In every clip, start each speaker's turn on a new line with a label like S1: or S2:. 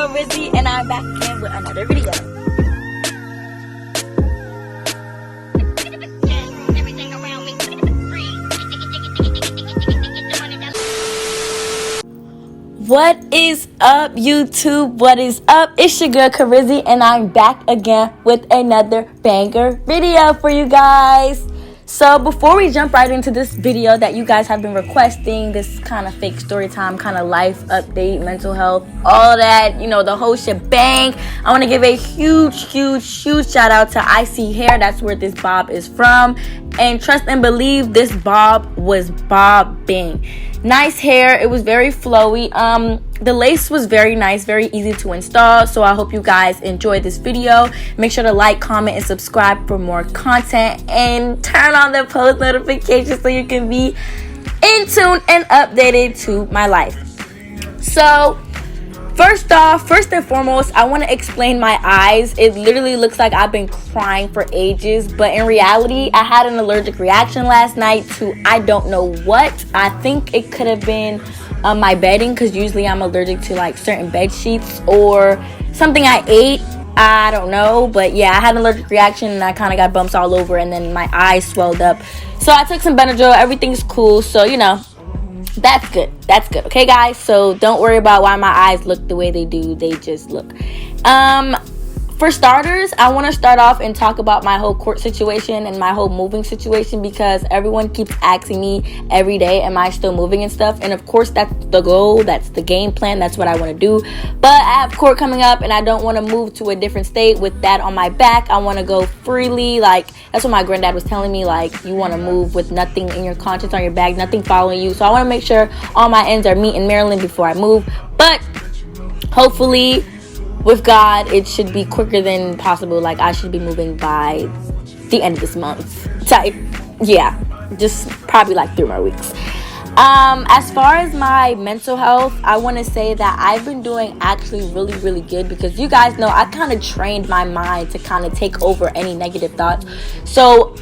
S1: rizzy, and I'm back again with another video. What is up, YouTube? What is up? It's your girl ഑ⴜύ, and I'm back again with another banger video for you guys. So before we jump right into this video that you guys have been requesting, this kind of fake story time, kind of life update, mental health, all that, you know, the whole shebang, I want to give a huge shout out to ISEEHAIR. That's where this bob is from, and trust and believe, this bob was bobbing. Nice hair. It was very flowy. The lace was very nice, very easy to install. So I hope you guys enjoyed this video. Make sure to like, comment, and subscribe for more content, and turn on the post notifications so you can be in tune and updated to my life. So first and foremost, I want to explain my eyes. It literally looks like I've been crying for ages, but in reality, I had an allergic reaction last night to I don't know what. I think it could have been my bedding, because usually I'm allergic to like certain bed sheets or something I ate. I don't know, but yeah, I had an allergic reaction and I kind of got bumps all over, and then my eyes swelled up. So I took some Benadryl. Everything's cool. So, you know, that's good. Okay, guys? So don't worry about why my eyes look the way they do. They just look. For starters, I want to start off and talk about my whole court situation and my whole moving situation, because everyone keeps asking me every day, am I still moving and stuff? And of course, that's the goal. That's the game plan. That's what I want to do. But I have court coming up, and I don't want to move to a different state with that on my back. I want to go freely. Like, that's what my granddad was telling me. Like, you want to move with nothing in your conscience on your back, nothing following you. So I want to make sure all my ends are meet in Maryland before I move. But hopefully, with God, it should be quicker than possible. Like, I should be moving by the end of this month type. Yeah, just probably like 3 more weeks. As far as my mental health, I want to say that I've been doing actually really good, because you guys know I kind of trained my mind to kind of take over any negative thoughts. So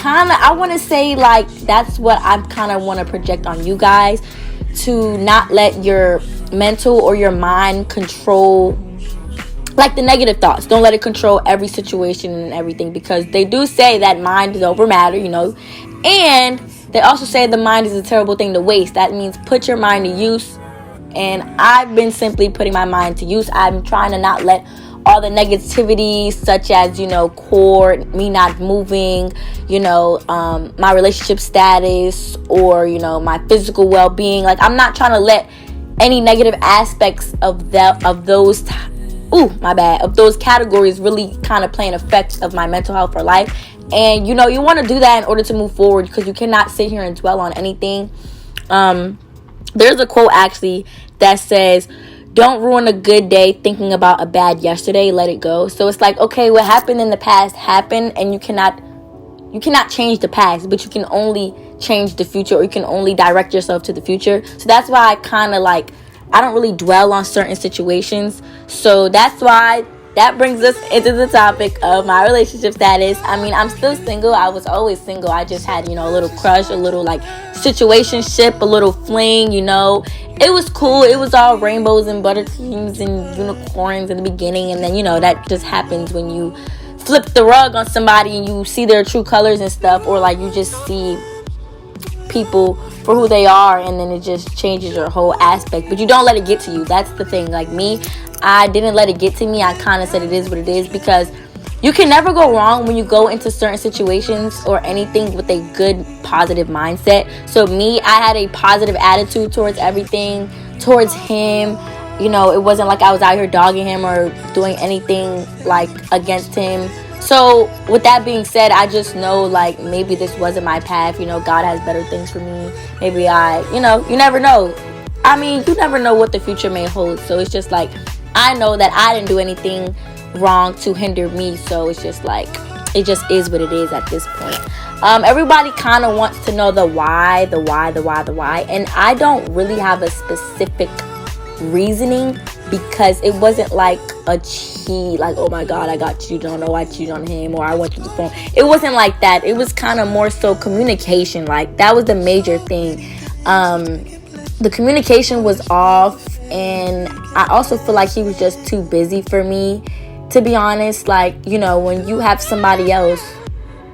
S1: I want to say, like, that's what I kind of want to project on you guys, to not let your mental or your mind control, like, the negative thoughts. Don't let it control every situation and everything, because they do say that mind is over matter, you know, and they also say the mind is a terrible thing to waste. That means put your mind to use, and I've been simply putting my mind to use. I'm trying to not let all the negativity, such as, you know, court, me not moving, you know, my relationship status, or, you know, my physical well-being. Like, I'm not trying to let any negative aspects of those categories really kind of play an effect of my mental health or life. And, you know, you want to do that in order to move forward, because you cannot sit here and dwell on anything. There's a quote actually that says, don't ruin a good day thinking about a bad yesterday. Let it go. So it's like, okay, what happened in the past happened, and you cannot change the past, but you can only change the future, or you can only direct yourself to the future. So that's why I kind of like, I don't really dwell on certain situations. So that's why that brings us into the topic of my relationship status. I mean, I'm still single. I was always single. I just had, you know, a little crush, a little like situationship, a little fling, you know. It was cool. It was all rainbows and buttercreams and unicorns in the beginning. And then, you know, that just happens when you flip the rug on somebody and you see their true colors and stuff, or like you just see people for who they are, and then it just changes your whole aspect. But you don't let it get to you. That's the thing. Like me, I didn't let it get to me. I kind of said it is what it is, because you can never go wrong when you go into certain situations or anything with a good, positive mindset. So me, I had a positive attitude towards everything, towards him. You know, it wasn't like I was out here dogging him or doing anything like against him. So with that being said, I just know, like, maybe this wasn't my path. You know, God has better things for me. Maybe you know, you never know. I mean, you never know what the future may hold. So it's just like, I know that I didn't do anything wrong to hinder me. So it's just like, it just is what it is at this point. Everybody kind of wants to know the why. And I don't really have a specific reasoning, because it wasn't like a cheat, like, oh my God, I got cheated on, or I cheated on him, or I went through the phone. It wasn't like that. It was kind of more so communication. Like, that was the major thing. The communication was off. And I also feel like he was just too busy for me, to be honest. Like, you know, when you have somebody else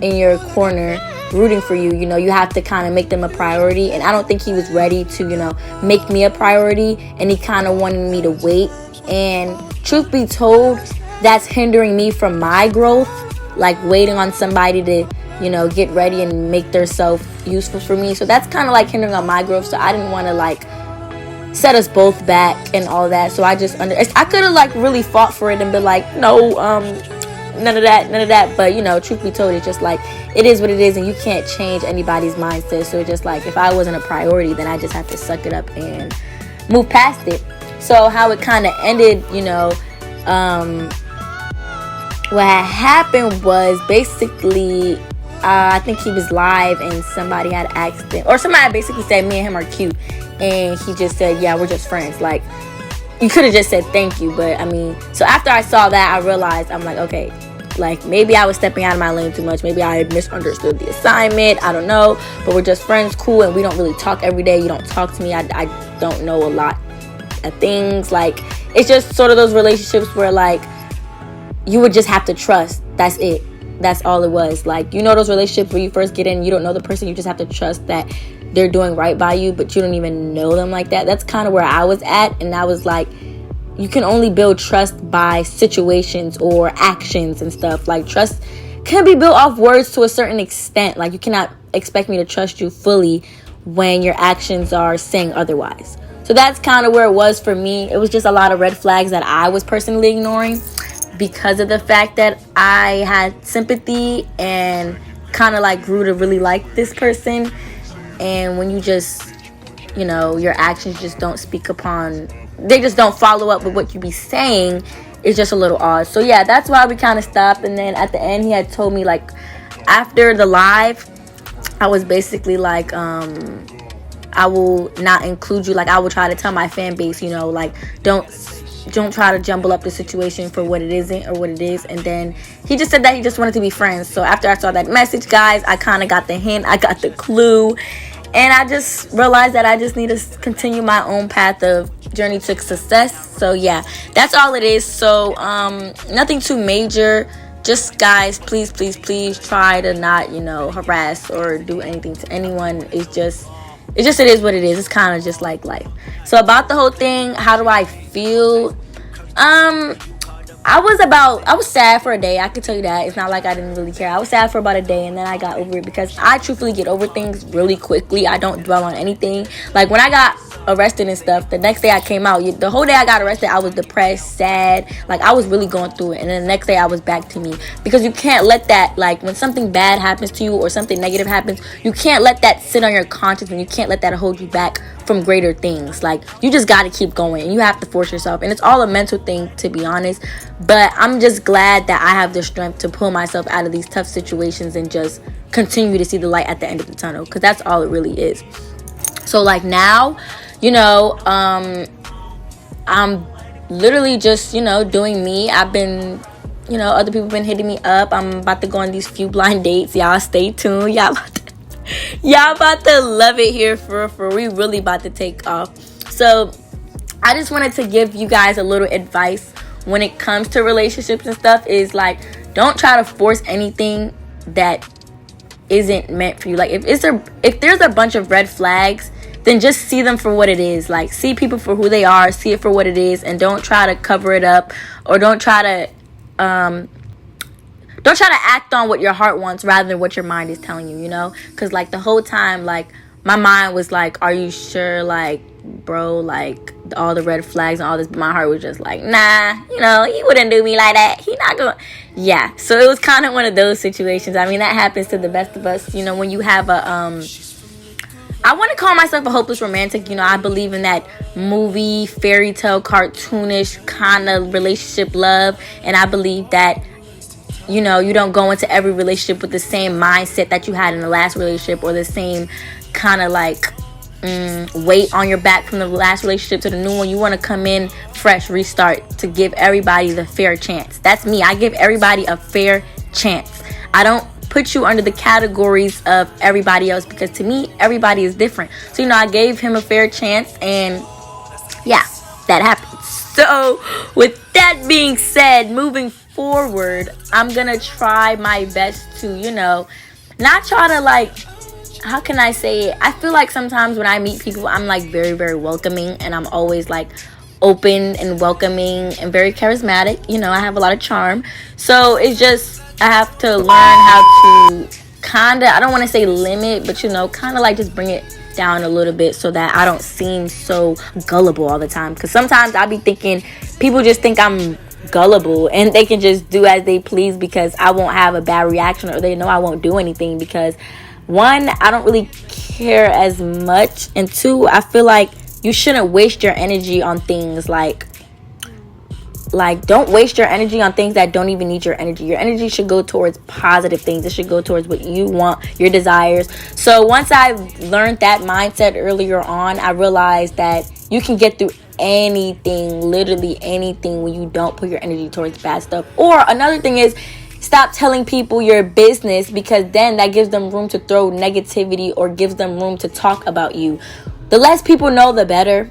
S1: in your corner rooting for you, you know, you have to kind of make them a priority. And I don't think he was ready to, you know, make me a priority. And he kind of wanted me to wait. And truth be told, that's hindering me from my growth. Like, waiting on somebody to, you know, get ready and make themselves useful for me. So that's kind of like hindering on my growth. So I didn't want to like set us both back and all that. So I just I could have like really fought for it and been like, no, none of that. But, you know, truth be told, it's just like, it is what it is, and you can't change anybody's mindset. So just like, if I wasn't a priority, then I just have to suck it up and move past it. So how it kind of ended, you know, what had happened was basically, I think he was live and somebody had asked him, or somebody basically said me and him are cute, and he just said, yeah, we're just friends. Like, you could have just said thank you. But I mean, so after I saw that, I realized, I'm like, okay, like, maybe I was stepping out of my lane too much. Maybe I misunderstood the assignment. I don't know. But we're just friends, cool, and we don't really talk every day. You don't talk to me. I don't know a lot of things. Like, it's just sort of those relationships where, like, you would just have to trust. That's it. That's all it was. Like, you know, those relationships where you first get in, you don't know the person. You just have to trust that they're doing right by you, but you don't even know them like that. That's kind of where I was at. And I was like, you can only build trust by situations or actions and stuff. Like, trust can be built off words to a certain extent. Like, you cannot expect me to trust you fully when your actions are saying otherwise. So that's kind of where it was for me. It was just a lot of red flags that I was personally ignoring because of the fact that I had sympathy and kind of like grew to really like this person. And when you just, you know, your actions just don't speak upon, they just don't follow up with what you be saying, it's just a little odd. So yeah, that's why we kind of stopped. And then at the end, he had told me, like, after the live, I was basically like, I will not include you. Like, I will try to tell my fan base, you know, like, don't try to jumble up the situation for what it isn't or what it is. And then he just said that he just wanted to be friends. So after I saw that message, guys, I kind of got the hint. I got the clue. And I just realized that I just need to continue my own path of journey to success. So yeah, that's all it is. So nothing too major. Just, guys, please try to not, you know, harass or do anything to anyone. It is what it is. It's kind of just like life. So about the whole thing, how do I feel? I was sad for a day. I can tell you that. It's not like I didn't really care. I was sad for about a day, and then I got over it because I truthfully get over things really quickly. I don't dwell on anything. Like, when I got arrested and stuff, the next day I came out, the whole day I got arrested, I was depressed, sad. Like, I was really going through it. And then the next day I was back to me. Because you can't let that, like, when something bad happens to you or something negative happens, you can't let that sit on your conscience, and you can't let that hold you back from greater things. Like, you just got to keep going, and you have to force yourself. And it's all a mental thing, to be honest. But I'm just glad that I have the strength to pull myself out of these tough situations and just continue to see the light at the end of the tunnel, because that's all it really is. So, like, now, you know, I'm literally just, you know, doing me. I've been, you know, other people been hitting me up. I'm about to go on these few blind dates. Y'all stay tuned. Y'all about to love it here for we really about to take off. So I just wanted to give you guys a little advice when it comes to relationships and stuff. Is like, don't try to force anything that isn't meant for you. Like, if there's a bunch of red flags, then just see them for what it is. Like, see people for who they are, see it for what it is, and don't try to cover it up, or don't try to act on what your heart wants rather than what your mind is telling you, you know? Because, like, the whole time, like, my mind was like, are you sure? Like, bro, like, all the red flags and all this. But my heart was just like, nah, you know, he wouldn't do me like that. He not gonna. Yeah. So it was kind of one of those situations. I mean, that happens to the best of us. You know, when you have a, I want to call myself a hopeless romantic. You know, I believe in that movie, fairy tale, cartoonish kind of relationship love. And I believe that, you know, you don't go into every relationship with the same mindset that you had in the last relationship, or the same kind of like weight on your back from the last relationship to the new one. You want to come in fresh, restart, to give everybody the fair chance. That's me. I give everybody a fair chance. I don't put you under the categories of everybody else, because to me, everybody is different. So, you know, I gave him a fair chance, and yeah. that happens. So with that being said, moving forward, I'm gonna try my best to, not try to like, how can I say it? I feel like sometimes when I meet people, I'm like very, very welcoming, and I'm always like open and welcoming and very charismatic. I have a lot of charm. So it's just, I have to learn how to kind of, I don't want to say limit, but kind of like just bring it down a little bit so that I don't seem so gullible all the time. Because sometimes I be thinking people just think I'm gullible and they can just do as they please because I won't have a bad reaction, or they know I won't do anything because, one, I don't really care as much, and two, I feel like you shouldn't waste your energy on things like don't waste your energy on things that don't even need your energy. Your energy should go towards positive things. It should go towards what you want, your desires. So once I learned that mindset earlier on, I realized that you can get through anything, literally anything, when you don't put your energy towards bad stuff. Or another thing is, stop telling people your business, because then that gives them room to throw negativity or gives them room to talk about you. The less people know, the better.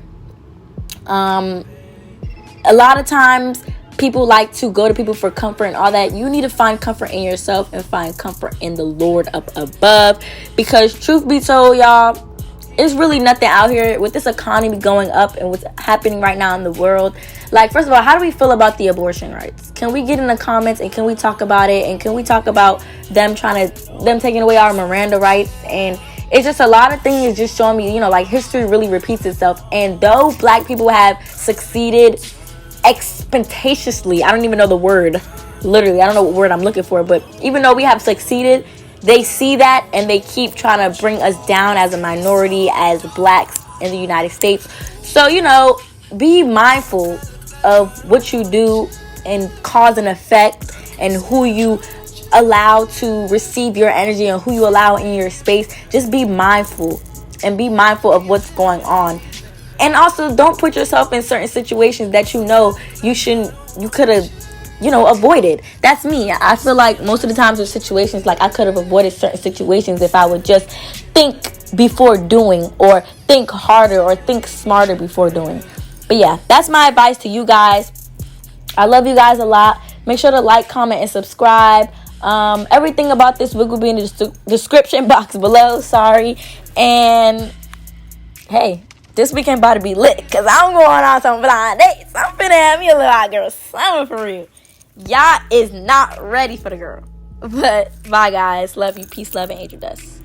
S1: A lot of times people like to go to people for comfort and all that. You need to find comfort in yourself and find comfort in the Lord up above, because truth be told, y'all, it's really nothing out here with this economy going up and what's happening right now in the world. Like, first of all, how do we feel about the abortion rights? Can we get in the comments and can we talk about it? And can we talk about them taking away our Miranda rights? And it's just a lot of things just showing me, like, history really repeats itself. And though black people have succeeded expeditiously, I don't even know the word, literally, I don't know what word I'm looking for, but even though we have succeeded, they see that and they keep trying to bring us down as a minority, as blacks in the United States. So, be mindful of what you do and cause and effect, and who you allow to receive your energy and who you allow in your space. Just be mindful and be mindful of what's going on. And also, don't put yourself in certain situations that you could have avoided. That's me. I feel like most of the times with situations, like, I could have avoided certain situations if I would just think before doing, or think harder, or think smarter before doing. But yeah, that's my advice to you guys. I love you guys a lot. Make sure to like, comment, and subscribe. Everything about this book will be in the description box below. Sorry. And hey, this weekend about to be lit, because I'm going on some blind dates. I'm finna have me a little hot girl summer for real. Y'all is not ready for the girl. But bye, guys. Love you. Peace, love, and angel dust.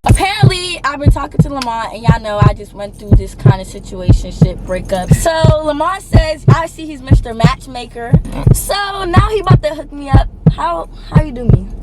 S1: Apparently, I've been talking to Lamont, and y'all know I just went through this kind of situationship breakup. So Lamont says, I see he's Mr. Matchmaker. So now he about to hook me up. How you do me?